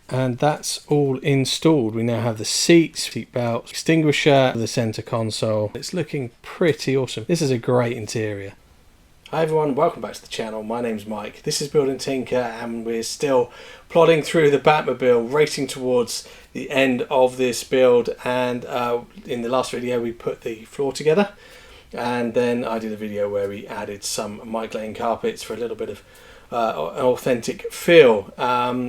And that's all installed. We now have the seats, seat belts, extinguisher, the center console. It's looking pretty awesome. This is a great interior. Hi everyone, welcome back to the channel. My name's Mike. This is Build and Tinker, and we're still plodding through the Batmobile, racing towards the end of this build. And in the last video we put the floor together, and then I did a video where we added some Mike Lane carpets for a little bit of an authentic feel.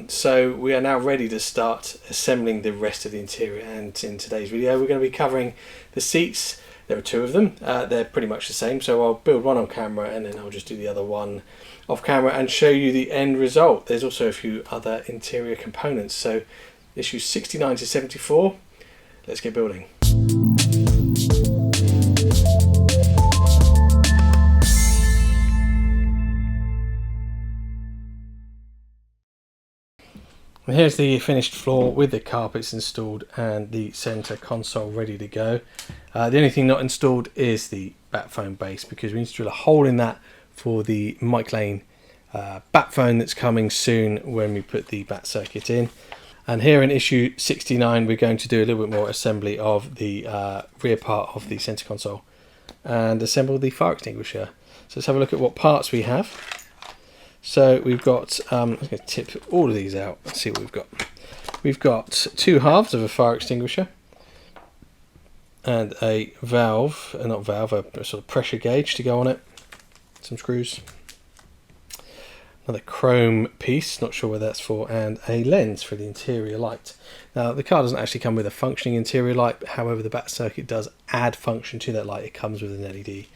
So we are now ready to start assembling the rest of the interior, and in today's video we're going to be covering the seats. There are two of them. They're pretty much the same, so I'll build one on camera and then I'll just do the other one off camera and show you the end result. There's also a few other interior components. So issues 69 to 74. Let's get building. And here's the finished floor with the carpets installed and the center console ready to go. The only thing not installed is the Batphone base, because we need to drill a hole in that for the Mike Lane Batphone that's coming soon when we put the Bat circuit in. And here in issue 69 we're going to do a little bit more assembly of the rear part of the center console and assemble the fire extinguisher. So let's have a look at what parts we have. So we've got, I'm going to tip all of these out and see what we've got. We've got two halves of a fire extinguisher and a valve, not valve, a sort of pressure gauge to go on it, some screws, another chrome piece, not sure what that's for, and a lens for the interior light. Now the car doesn't actually come with a functioning interior light, however the Bat circuit does add function to that light. It comes with an LED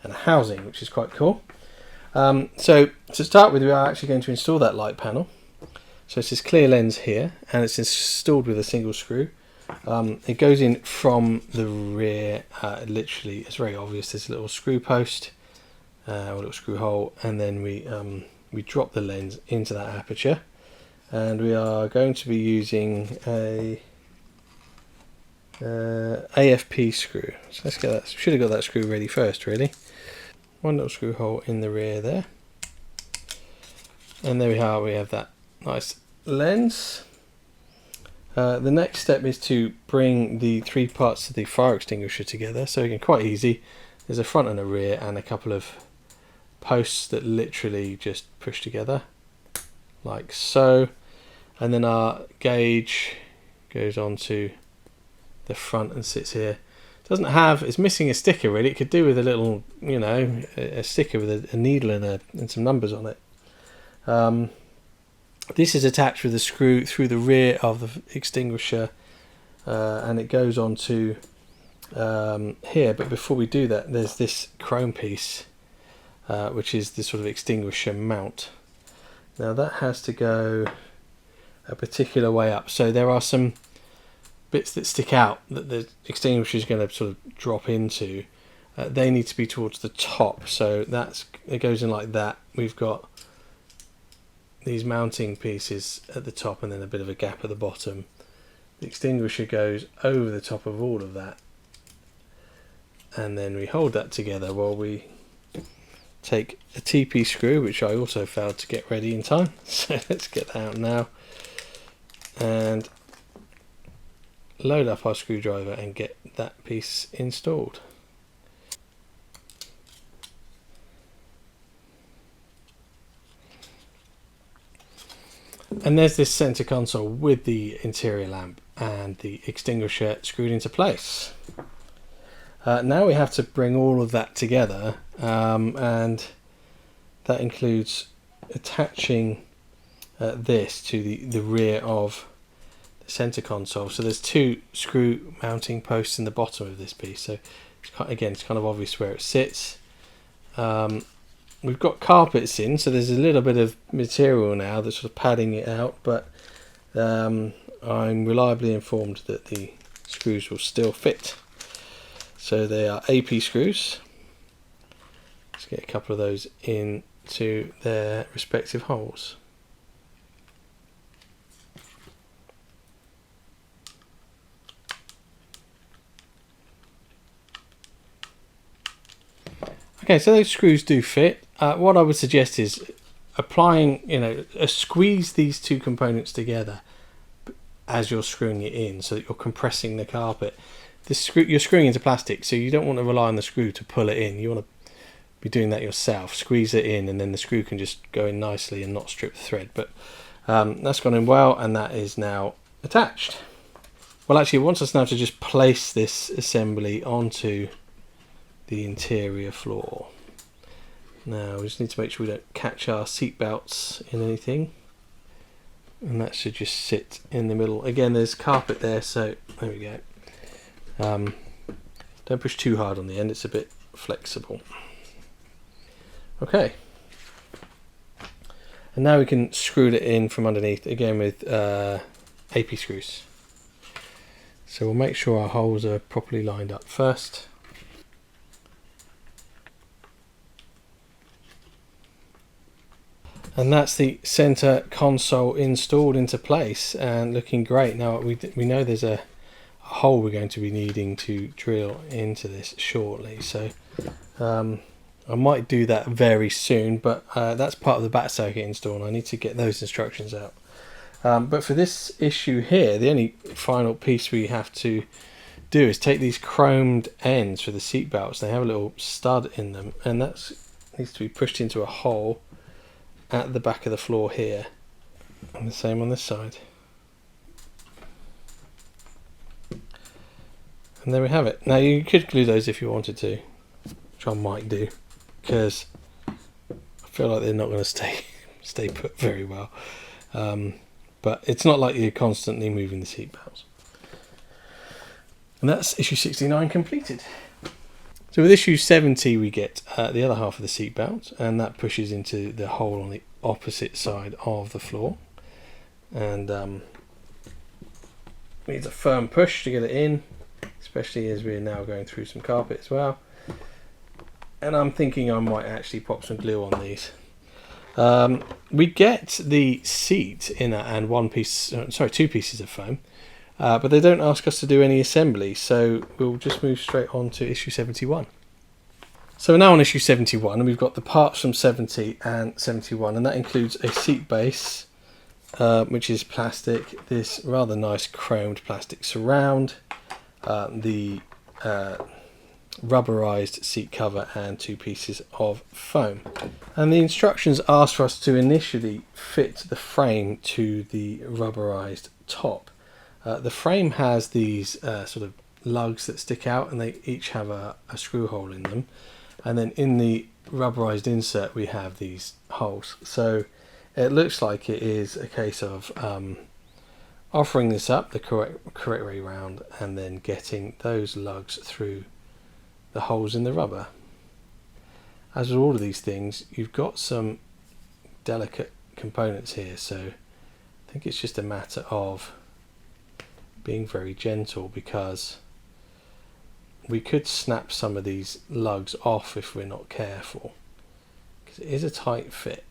and a housing, which is quite cool. So to start with, we are actually going to install that light panel. So it's this clear lens here, and it's installed with a single screw. It goes in from the rear, literally, it's very obvious. There's a little screw post, a little screw hole, and then we drop the lens into that aperture. And we are going to be using a AFP screw. So let's get that. Should have got that screw ready first, really. One little screw hole in the rear there, and there we are. We have that nice lens. The next step is to bring the three parts of the fire extinguisher together. So again, quite easy. There's a front and a rear and a couple of posts that literally just push together like so, and then our gauge goes onto the front and sits here. Doesn't have, it's missing a sticker really. It could do with a little, you know, a sticker with a needle and some numbers on it. This is attached with a screw through the rear of the extinguisher, and it goes on to here. But before we do that, there's this chrome piece, which is the sort of extinguisher mount. Now that has to go a particular way up. So there are some bits that stick out that the extinguisher is going to sort of drop into. They need to be towards the top, so it goes in like that. We've got these mounting pieces at the top and then a bit of a gap at the bottom. The extinguisher goes over the top of all of that, and then we hold that together while we take a TP screw, which I also failed to get ready in time. So let's get that out now and load up our screwdriver and get that piece installed. And there's this center console with the interior lamp and the extinguisher screwed into place. Now we have to bring all of that together, and that includes attaching this to the rear of center console. So there's two screw mounting posts in the bottom of this piece, so it's kind of obvious where it sits. We've got carpets in, so there's a little bit of material now that's sort of padding it out, but I'm reliably informed that the screws will still fit. So they are AP screws. Let's get a couple of those into their respective holes. Okay, so those screws do fit. What I would suggest is applying, squeeze these two components together as you're screwing it in, so that you're compressing the carpet. You're screwing into plastic, so you don't want to rely on the screw to pull it in. You want to be doing that yourself. Squeeze it in, and then the screw can just go in nicely and not strip the thread. But that's gone in well, and that is now attached. Well, actually, it wants us now to just place this assembly onto the interior floor. Now we just need to make sure we don't catch our seat belts in anything, and that should just sit in the middle. Again, there's carpet there, so there we go. Don't push too hard on the end, it's a bit flexible. Okay, and now we can screw it in from underneath, again with AP screws. So we'll make sure our holes are properly lined up first. And that's the center console installed into place and looking great. Now we know there's a hole we're going to be needing to drill into this shortly, so I might do that very soon, but that's part of the bat circuit install, and I need to get those instructions out. But for this issue here, the only final piece we have to do is take these chromed ends for the seat belts. They have a little stud in them, and that needs to be pushed into a hole at the back of the floor here, and the same on this side. And there we have it. Now you could glue those if you wanted to, which I might do, because I feel like they're not going to stay put very well. But it's not like you're constantly moving the seat belts. And that's issue 69 completed. So with issue 70 we get the other half of the seat belt, and that pushes into the hole on the opposite side of the floor. And needs a firm push to get it in, especially as we're now going through some carpet as well. And I'm thinking I might actually pop some glue on these. We get the seat inner and two pieces of foam, but they don't ask us to do any assembly, so we'll just move straight on to issue 71. So we're now on issue 71, and we've got the parts from 70 and 71, and that includes a seat base, which is plastic, this rather nice chromed plastic surround, the rubberized seat cover, and two pieces of foam. And the instructions ask for us to initially fit the frame to the rubberized top. The frame has these sort of lugs that stick out, and they each have a screw hole in them, and then in the rubberized insert we have these holes. So it looks like it is a case of offering this up the correct way round, and then getting those lugs through the holes in the rubber. As with all of these things, you've got some delicate components here, so I think it's just a matter of being very gentle, because we could snap some of these lugs off if we're not careful, because it is a tight fit.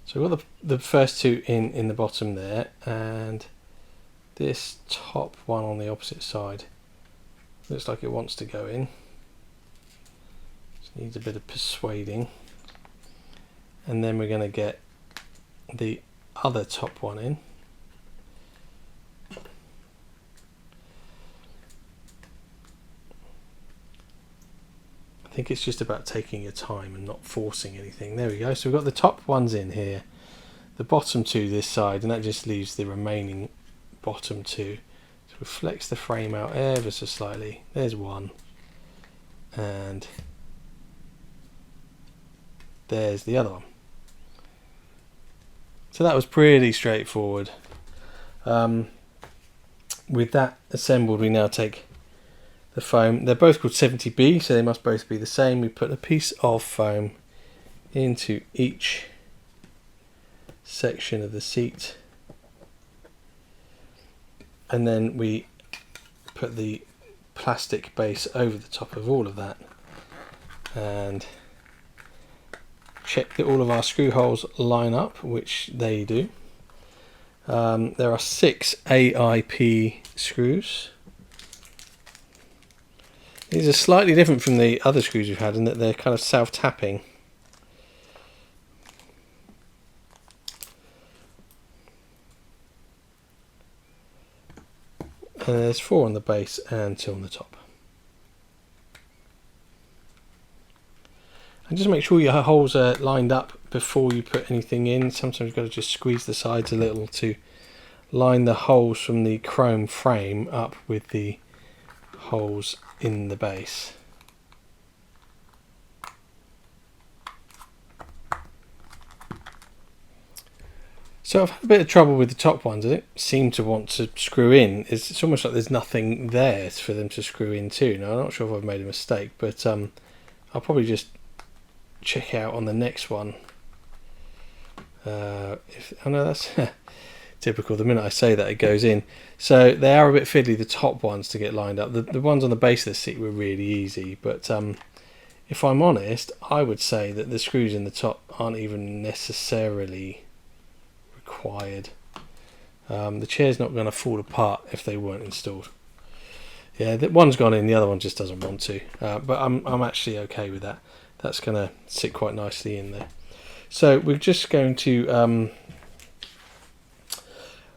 So we've got the first two in the bottom there, and this top one on the opposite side looks like it wants to go in. Just needs a bit of persuading. And then we're going to get the other top one in. I think it's just about taking your time and not forcing anything. There we go. So we've got the top ones in here, the bottom two this side, and that just leaves the remaining bottom two. So we flex the frame out ever so slightly. There's one, and there's the other one. So that was pretty straightforward. With that assembled, we now take the foam. They're both called 70B, so they must both be the same. We put a piece of foam into each section of the seat, and then we put the plastic base over the top of all of that, and check that all of our screw holes line up, which they do. There are 6 AIP screws, These are slightly different from the other screws we've had in that they're kind of self-tapping. And there's 4 on the base and 2 on the top. And just make sure your holes are lined up before you put anything in. Sometimes you've got to just squeeze the sides a little to line the holes from the chrome frame up with the holes in the base. So I've had a bit of trouble with the top ones. I don't seem to want to screw in. It's almost like there's nothing there for them to screw into. Now I'm not sure if I've made a mistake, but I'll probably just check out on the next one. I know that's typical. The minute I say that, it goes in. So they are a bit fiddly, the top ones, to get lined up. The ones on the base of the seat were really easy, but if I'm honest, I would say that the screws in the top aren't even necessarily required. The chair's not going to fall apart if they weren't installed. Yeah, that one's gone in, the other one just doesn't want to. But I'm actually okay with that. That's going to sit quite nicely in there. So we're just going to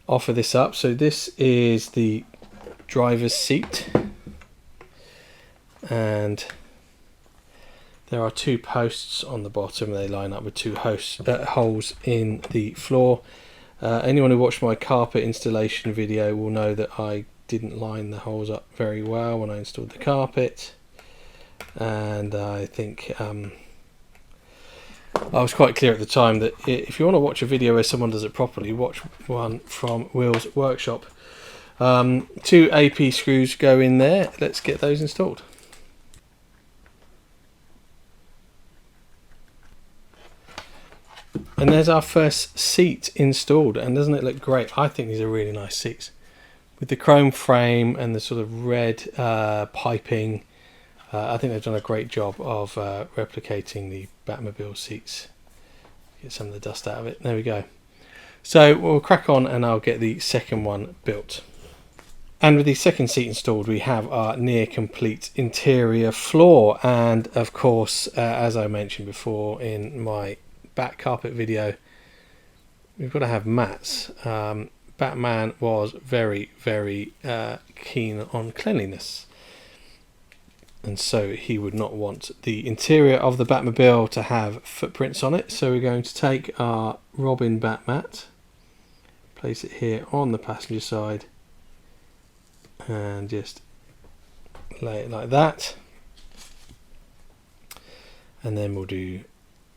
offer this up. So this is the driver's seat, and there are 2 posts on the bottom. They line up with 2 holes in the floor. Anyone who watched my carpet installation video will know that I didn't line the holes up very well when I installed the carpet, and I think I was quite clear at the time that if you want to watch a video where someone does it properly, watch one from Will's workshop. 2 AP screws go in there. Let's get those installed. And there's our first seat installed, and doesn't it look great? I think these are really nice seats with the chrome frame and the sort of red piping. I think they've done a great job of replicating the Batmobile seats. Get some of the dust out of it. There we go. So we'll crack on and I'll get the second one built. And with the second seat installed, we have our near complete interior floor. And of course, as I mentioned before in my back carpet video, we've got to have mats. Batman was very, very keen on cleanliness, and so he would not want the interior of the Batmobile to have footprints on it. So we're going to take our Robin Batmat, place it here on the passenger side, and just lay it like that. And then we'll do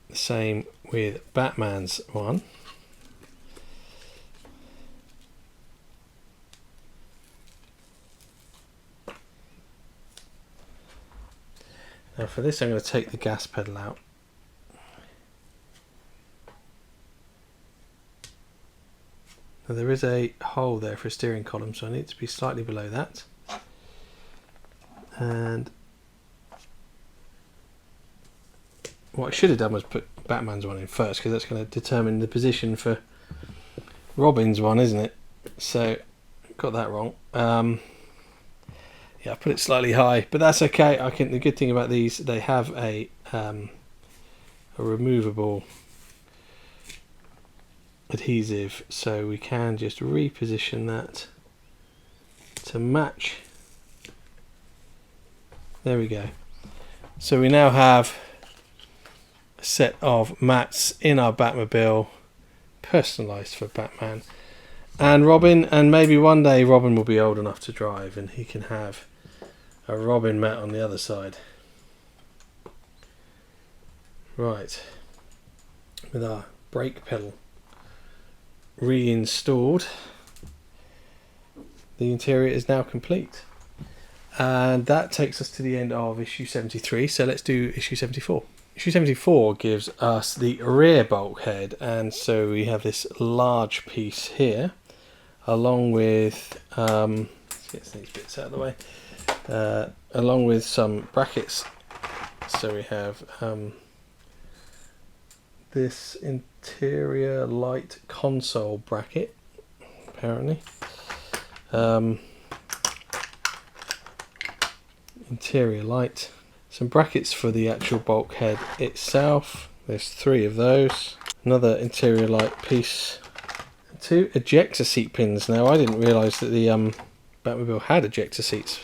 the same with Batman's one. Now for this I'm going to take the gas pedal out. Now there is a hole there for a steering column, so I need it to be slightly below that. And what I should have done was put Batman's one in first, because that's going to determine the position for Robin's one, isn't it? So got that wrong. Yeah, I put it slightly high, but that's okay. The good thing about these, they have a removable adhesive, so we can just reposition that to match. There we go. So we now have a set of mats in our Batmobile, personalised for Batman and Robin, and maybe one day Robin will be old enough to drive and he can have a Robin mat on the other side. Right, with our brake pedal reinstalled, the interior is now complete, and that takes us to the end of issue 73. So let's do issue 74. Issue 74 gives us the rear bulkhead, and so we have this large piece here, along with let's get these bits out of the way, along with some brackets. So we have this interior light console bracket, apparently. interior light, some brackets for the actual bulkhead itself. There's 3 of those. Another interior light piece. 2 ejector seat pins. Now I didn't realise that the Batmobile had ejector seats.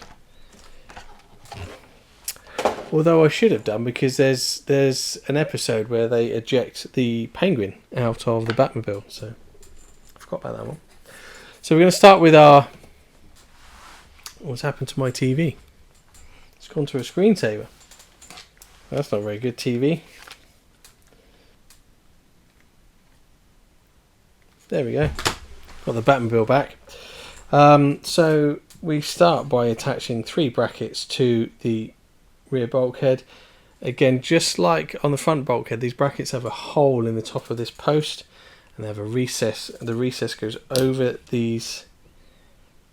Although I should have done, because there's an episode where they eject the penguin out of the Batmobile. So I forgot about that one. So we're going to start with our... What's happened to my TV? It's gone to a screensaver. That's not very good TV. There we go. Got the Batmobile back. So we start by attaching 3 brackets to the rear bulkhead. Again, just like on the front bulkhead, these brackets have a hole in the top of this post, and they have a recess. The recess goes over these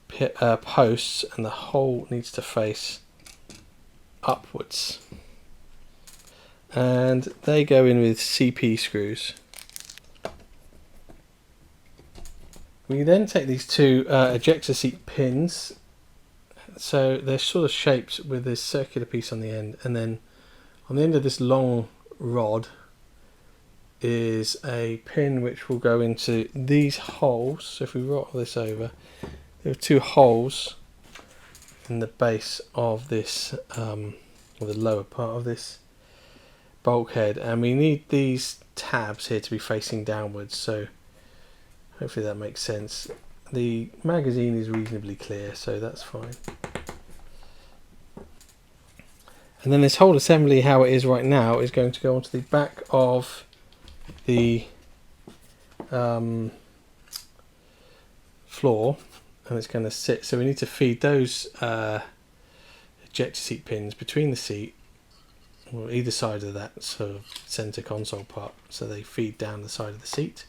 posts, and the hole needs to face upwards. And they go in with CP screws. We then take these 2 ejector seat pins. So they're sort of shaped with this circular piece on the end, and then on the end of this long rod is a pin which will go into these holes. So if we roll this over, there are 2 holes in the base of this, or the lower part of this bulkhead, and we need these tabs here to be facing downwards, so hopefully that makes sense. The magazine is reasonably clear, so that's fine. And then this whole assembly, how it is right now, is going to go onto the back of the floor, and it's going to sit. So we need to feed those ejector seat pins between the seat, or either side of that sort of center console part, so they feed down the side of the seat.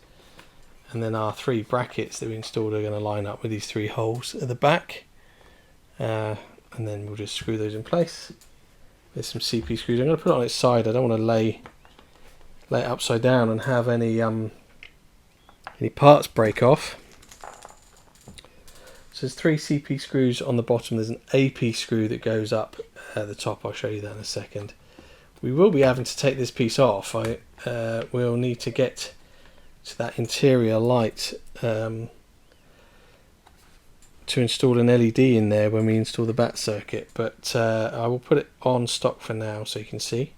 And then our 3 brackets that we installed are going to line up with these 3 holes at the back, and then we'll just screw those in place. There's some CP screws. I'm going to put it on its side. I don't want to lay it upside down and have any parts break off. So there's 3 CP screws on the bottom. There's an AP screw that goes up at the top. I'll show you that in a second. We will be having to take this piece off. We'll need to get to that interior light to install an LED in there when we install the bat circuit, but I will put it on stock for now so you can see.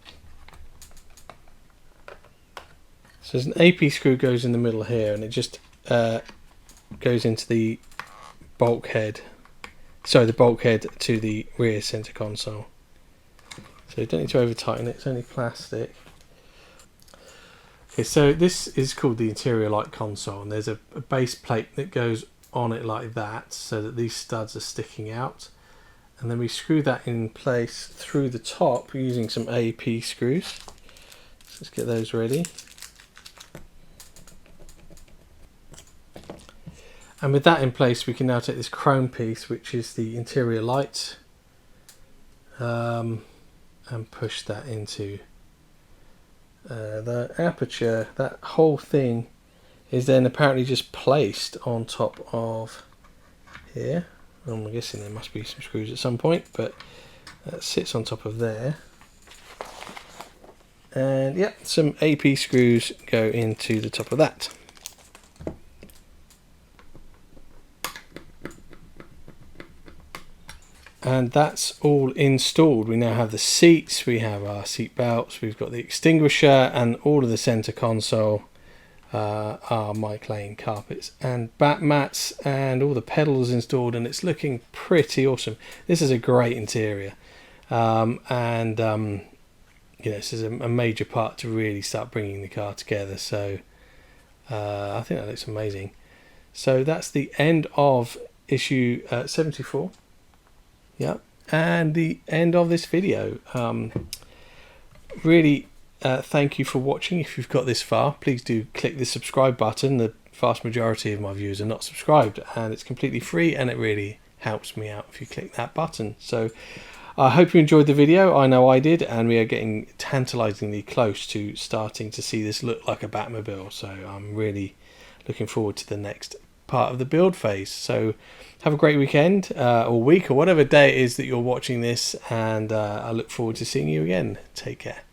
So there's an AP screw goes in the middle here, and it just goes into the bulkhead, the bulkhead to the rear center console. So you don't need to over tighten it, it's only plastic. Okay, so this is called the interior light console, and there's a base plate that goes on it like that, so that these studs are sticking out, and then we screw that in place through the top using some AP screws. So let's get those ready. And with that in place, we can now take this chrome piece, which is the interior light, and push that into the aperture. That whole thing is then apparently just placed on top of here. I'm guessing there must be some screws at some point, but that sits on top of there. And yeah, some AP screws go into the top of that. And that's all installed. We now have the seats, we have our seat belts, we've got the extinguisher, and all of the center console are Mike Lane carpets and bat mats, and all the pedals installed, and it's looking pretty awesome. This is a great interior, this is a major part to really start bringing the car together. So I think that looks amazing. So that's the end of issue 74. Yeah, and the end of this video. Really thank you for watching. If you've got this far, please do click the subscribe button. The vast majority of my viewers are not subscribed, and it's completely free, and it really helps me out if you click that button. So I hope you enjoyed the video. I know I did, and we are getting tantalizingly close to starting to see this look like a Batmobile, so I'm really looking forward to the next part of the build phase. So have a great weekend or week or whatever day it is that you're watching this, and I look forward to seeing you again. Take care.